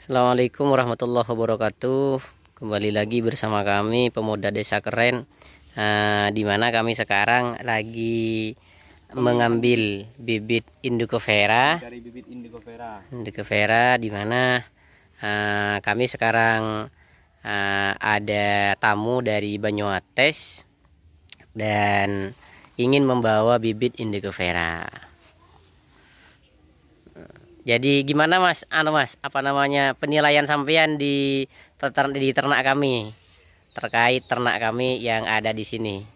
Assalamualaikum warahmatullahi wabarakatuh. Kembali lagi bersama kami Pemuda Desa Keren, di mana kami sekarang lagi mengambil bibit indigo vera. Dari bibit indigo vera. Indigo vera, di mana kami sekarang ada tamu dari Banyuates dan ingin membawa bibit indigo vera. Jadi gimana Mas, apa namanya penilaian sampean di ternak kami terkait ternak kami yang ada di sini?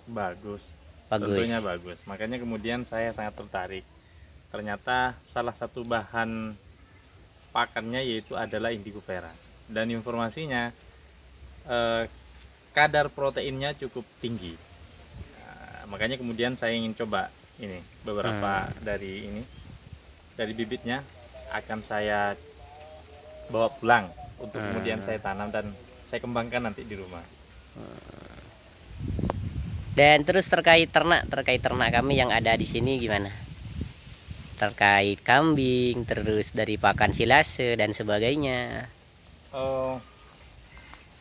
Bagus. Bagus. Tentunya bagus. Makanya kemudian saya sangat tertarik. Ternyata salah satu bahan pakannya yaitu adalah indigo vera. Dan informasinya kadar proteinnya cukup tinggi. Makanya kemudian saya ingin coba ini beberapa dari bibitnya akan saya bawa pulang untuk kemudian saya tanam dan saya kembangkan nanti di rumah. Dan terus terkait ternak kami yang ada di sini gimana? Terkait kambing, terus dari pakan silase dan sebagainya.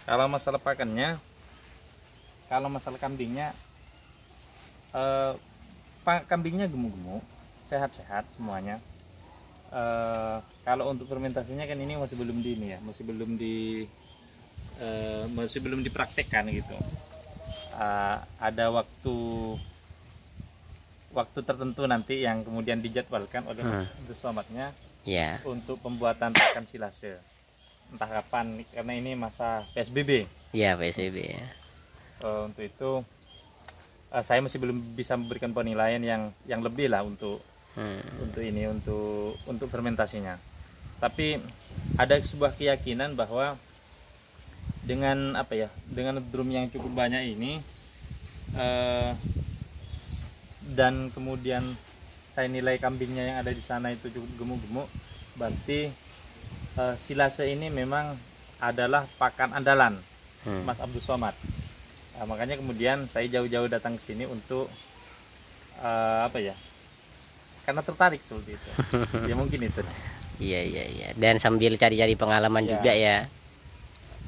Kalau masalah pakannya, kalau masalah kambingnya, kambingnya gemuk-gemuk, sehat-sehat semuanya. Kalau untuk fermentasinya kan ini masih belum masih belum dipraktekkan gitu. Ada waktu tertentu nanti yang kemudian dijadwalkan oleh Mas Selamatnya untuk pembuatan pakan silase. Entah kapan, karena ini masa PSBB. Iya, PSBB ya. Untuk itu saya masih belum bisa memberikan penilaian yang lebih lah untuk fermentasinya. Tapi ada sebuah keyakinan bahwa dengan dengan drum yang cukup banyak ini dan kemudian saya nilai kambingnya yang ada di sana itu cukup gemuk-gemuk, berarti silase ini memang adalah pakan andalan Mas Abdul Somad. Makanya kemudian saya jauh-jauh datang ke sini untuk karena tertarik seperti itu. Ya mungkin itu. Iya. Dan sambil cari-cari pengalaman juga ya.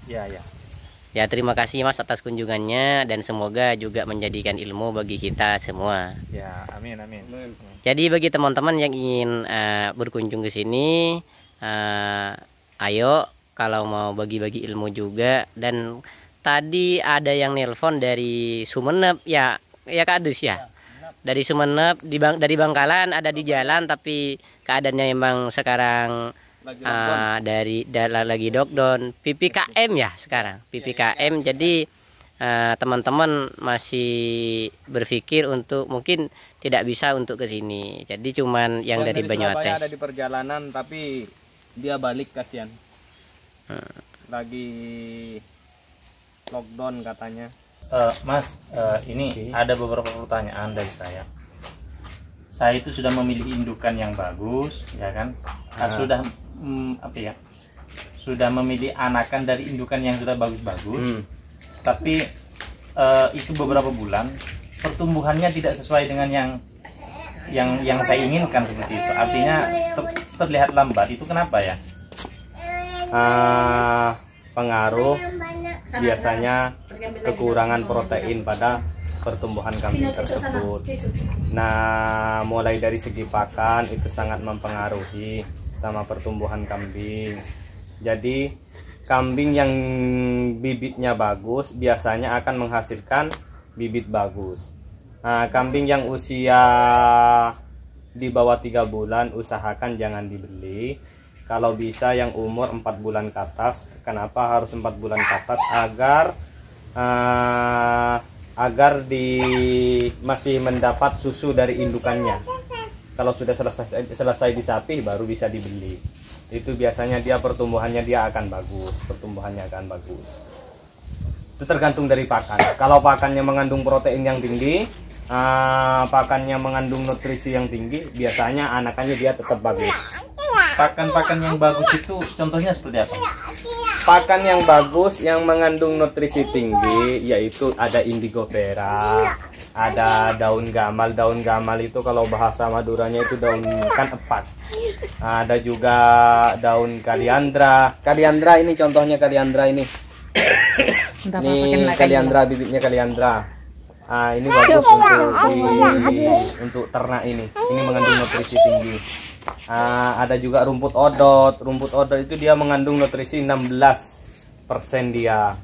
Iya. Ya, terima kasih Mas atas kunjungannya dan semoga juga menjadikan ilmu bagi kita semua. Ya, amin. Jadi bagi teman-teman yang ingin berkunjung ke sini, ayo kalau mau bagi-bagi ilmu juga. Dan tadi ada yang nelpon dari Sumeneb ya Kak Adus ya. Dari Sumeneb, dari Bangkalan, ada di jalan tapi keadaannya memang sekarang lagi lockdown, PPKM ya sekarang, PPKM. Jadi teman-teman masih berpikir untuk mungkin tidak bisa untuk ke sini. Jadi cuman yang dari Banyuates. Ada di perjalanan tapi dia balik, kasihan. Lagi lockdown katanya. Mas, ini ada beberapa pertanyaan dari saya. Saya itu sudah memilih indukan yang bagus, ya kan? Sudah sudah memilih anakan dari indukan yang sudah bagus-bagus. Tapi itu beberapa bulan pertumbuhannya tidak sesuai dengan yang saya inginkan seperti itu. Artinya terlihat lambat. Itu kenapa ya? Pengaruh biasanya kekurangan protein pada pertumbuhan kambing tersebut. Nah, mulai dari segi pakan itu sangat mempengaruhi sama pertumbuhan kambing. Jadi kambing yang bibitnya bagus biasanya akan menghasilkan bibit bagus. Nah, kambing yang usia di bawah 3 bulan usahakan jangan dibeli. Kalau bisa yang umur 4 bulan ke atas. Kenapa harus 4 bulan ke atas? Agar masih mendapat susu dari indukannya. Kalau sudah selesai disapi baru bisa dibeli. Itu biasanya pertumbuhannya akan bagus, Itu tergantung dari pakan. Kalau pakannya mengandung protein yang tinggi, pakannya mengandung nutrisi yang tinggi, biasanya anakannya dia tetap bagus. Pakan-pakan yang bagus itu contohnya seperti apa? pakan yang bagus yang mengandung nutrisi tinggi yaitu ada indigo vera, ada daun gamal. Daun gamal itu kalau bahasa Maduranya itu daun kan epat. Ada juga daun kaliandra. Kaliandra ini contohnya kaliandra ini. Ini kaliandra, bibitnya kaliandra. Ini bagus untuk ternak ini. Ini mengandung nutrisi tinggi. Ada juga rumput odot. Rumput odot itu dia mengandung nutrisi 16% dia.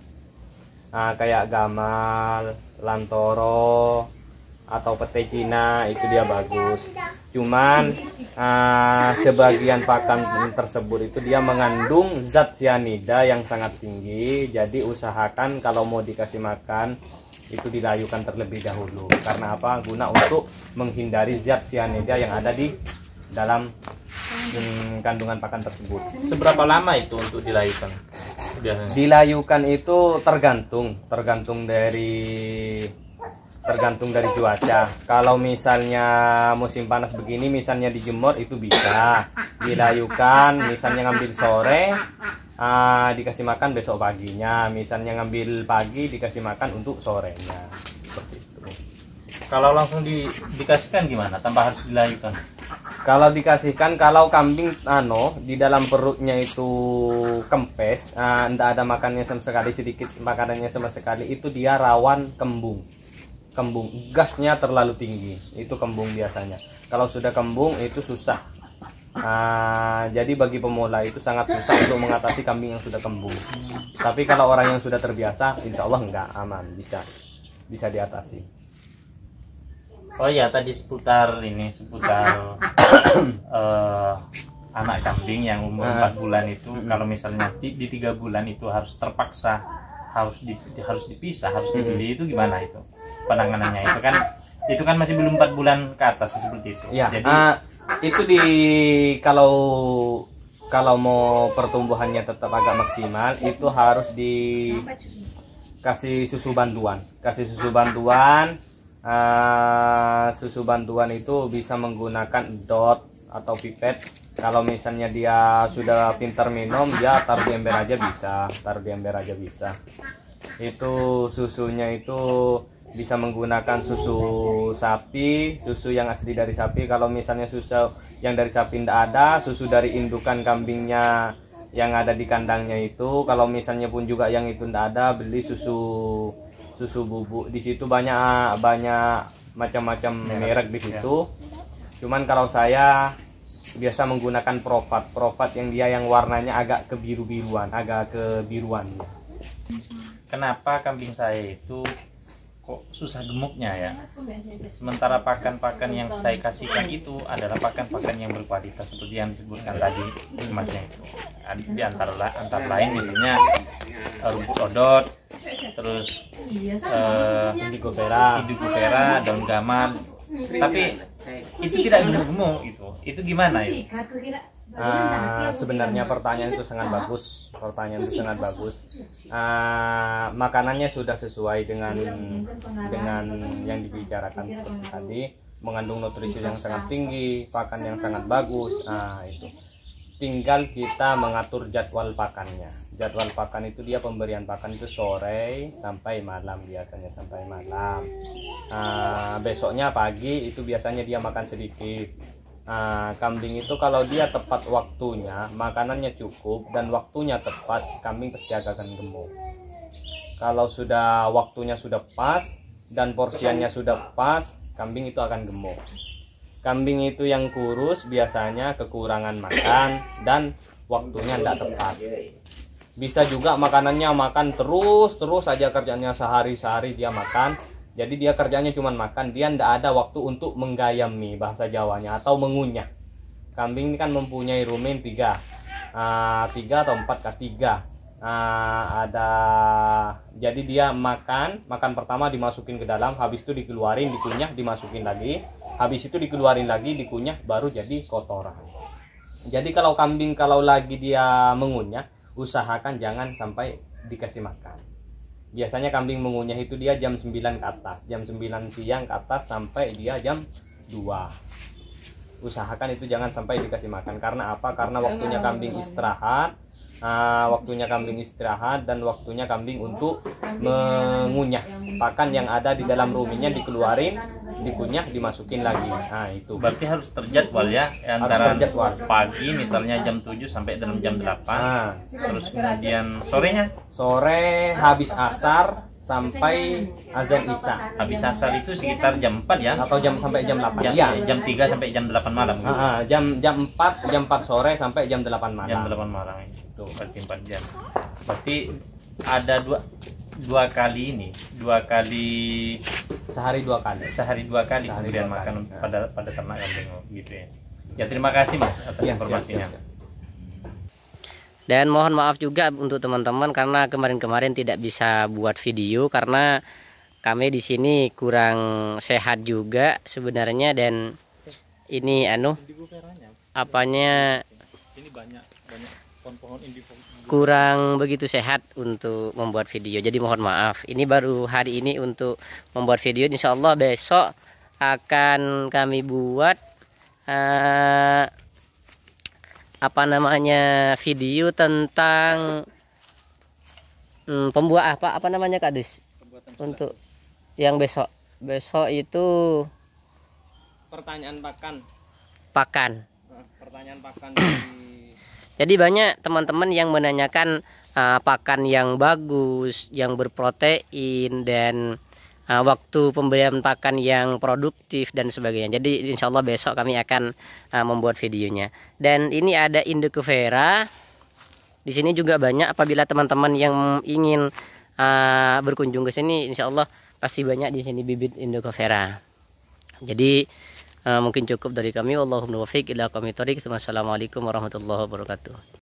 Kayak gamal, lantoro, atau pete Cina itu dia bagus. Cuman sebagian pakan tersebut itu dia mengandung zat cyanida yang sangat tinggi. Jadi usahakan kalau mau dikasih makan itu dilayukan terlebih dahulu. Karena apa? Guna untuk menghindari zat cyanida yang ada di dalam kandungan pakan tersebut. Seberapa lama itu untuk dilayukan biasanya? Dilayukan itu tergantung dari cuaca. Kalau misalnya musim panas begini, misalnya dijemur itu bisa dilayukan. Misalnya ngambil sore, dikasih makan besok paginya. Misalnya ngambil pagi, dikasih makan untuk sorenya. Seperti itu. Kalau langsung dikasihkan gimana? Tanpa harus dilayukan? Kalau dikasihkan, kalau kambing di dalam perutnya itu kempes, tidak ada makannya sama sekali, sedikit makanannya sama sekali, itu dia rawan kembung. Gasnya terlalu tinggi, itu kembung biasanya. Kalau sudah kembung itu susah. Jadi bagi pemula itu sangat susah untuk mengatasi kambing yang sudah kembung. Tapi kalau orang yang sudah terbiasa, insya Allah enggak, aman, bisa diatasi. Oh ya, tadi seputar anak kambing yang umur 4 bulan itu, kalau misalnya di 3 bulan itu harus terpaksa harus dipisah, harus dibeli, itu gimana itu penanganannya? Itu kan masih belum 4 bulan ke atas seperti itu. Ya, jadi itu kalau mau pertumbuhannya tetap agak maksimal, itu harus dikasih susu bantuan. Susu bantuan itu bisa menggunakan dot atau pipet. Kalau misalnya dia sudah pintar minum, dia taruh di ember aja bisa. Itu susunya itu bisa menggunakan susu sapi, susu yang asli dari sapi. Kalau misalnya susu yang dari sapi tidak ada, susu dari indukan kambingnya yang ada di kandangnya itu. Kalau misalnya pun juga yang itu tidak ada, beli susu bubuk. Di situ banyak macam-macam merek di situ. Cuman kalau saya biasa menggunakan Provat yang warnanya agak kebiruan. Kenapa kambing saya itu kok susah gemuknya ya? Sementara pakan-pakan yang saya kasihkan itu adalah pakan-pakan yang berkualitas seperti yang disebutkan tadi Masnya itu. Di antara lain misalnya rumput odot, terus indigo vera, daun gamal. Tapi itu tidak gemuk itu gimana itu? Sebenarnya pertanyaan itu sangat bagus. Makanannya sudah sesuai dengan yang dibicarakan seperti tadi, mengandung nutrisi yang sangat tinggi, pakan yang sangat bagus. Itu tinggal kita mengatur jadwal pakannya. Jadwal pakan itu dia pemberian pakan itu sore sampai malam, biasanya sampai malam. Besoknya pagi itu biasanya dia makan sedikit. Kambing itu kalau dia tepat waktunya, makanannya cukup dan waktunya tepat, kambing pasti akan gemuk. Kalau sudah waktunya sudah pas dan porsiannya sudah pas, kambing itu akan gemuk. Kambing itu yang kurus biasanya kekurangan makan dan waktunya tidak tepat. Bisa juga makanannya makan terus aja, kerjanya sehari-hari dia makan. Jadi dia kerjanya cuma makan, dia tidak ada waktu untuk menggayami bahasa Jawanya atau mengunyah. Kambing ini kan mempunyai rumen 3 atau 4 jadi dia makan pertama dimasukin ke dalam, habis itu dikeluarin, dikunyah, dimasukin lagi, habis itu dikeluarin lagi, dikunyah, baru jadi kotoran. Jadi kalau kambing kalau lagi dia mengunyah, usahakan jangan sampai dikasih makan. Biasanya kambing mengunyah itu dia jam 9 ke atas, jam 9 siang ke atas sampai dia jam 2. Usahakan itu jangan sampai dikasih makan. Karena apa? Karena waktunya kambing istirahat, waktunya kambing istirahat dan waktunya kambing untuk mengunyah. Pakan yang ada di dalam ruminya dikeluarin, dikunyah, dimasukin lagi. Nah, itu. Berarti harus terjadwal ya, antara pagi misalnya jam 7 sampai dalam jam 8. Terus kemudian sorenya? Sore habis asar sampai azan isya. Habis asar itu sekitar jam 4 ya? Atau sampai jam 8. Jam 3 sampai jam 8 malam. Jam 4 sore sampai jam 8 malam. Jam 8 malam itu berarti 4 jam. Berarti ada dua kali sehari 2 kali. Sehari 2 kali kemudian makan pada ternak kambing gitu ya. Ya, terima kasih Mas atas informasinya. Siap. Dan mohon maaf juga untuk teman-teman karena kemarin-kemarin tidak bisa buat video karena kami di sini kurang sehat juga sebenarnya, dan ini apanya ini banyak pohon-pohon kurang begitu sehat untuk membuat video. Jadi mohon maaf. Ini baru hari ini untuk membuat video. Insya Allah besok akan kami buat video tentang pembuat apa namanya Kak Dus? Untuk yang besok itu Pertanyaan pakan. Pertanyaan pakan. Jadi banyak teman-teman yang menanyakan pakan yang bagus, yang berprotein, dan waktu pemberian pakan yang produktif dan sebagainya. Jadi insya Allah besok kami akan membuat videonya. Dan ini ada Indocovera. Di sini juga banyak. Apabila teman-teman yang ingin berkunjung ke sini, insya Allah pasti banyak di sini bibit Indocovera. Jadi mungkin cukup dari kami. Wallahumma muwaffiq ila aqwamit thoriq. Wassalamualaikum warahmatullahi wabarakatuh.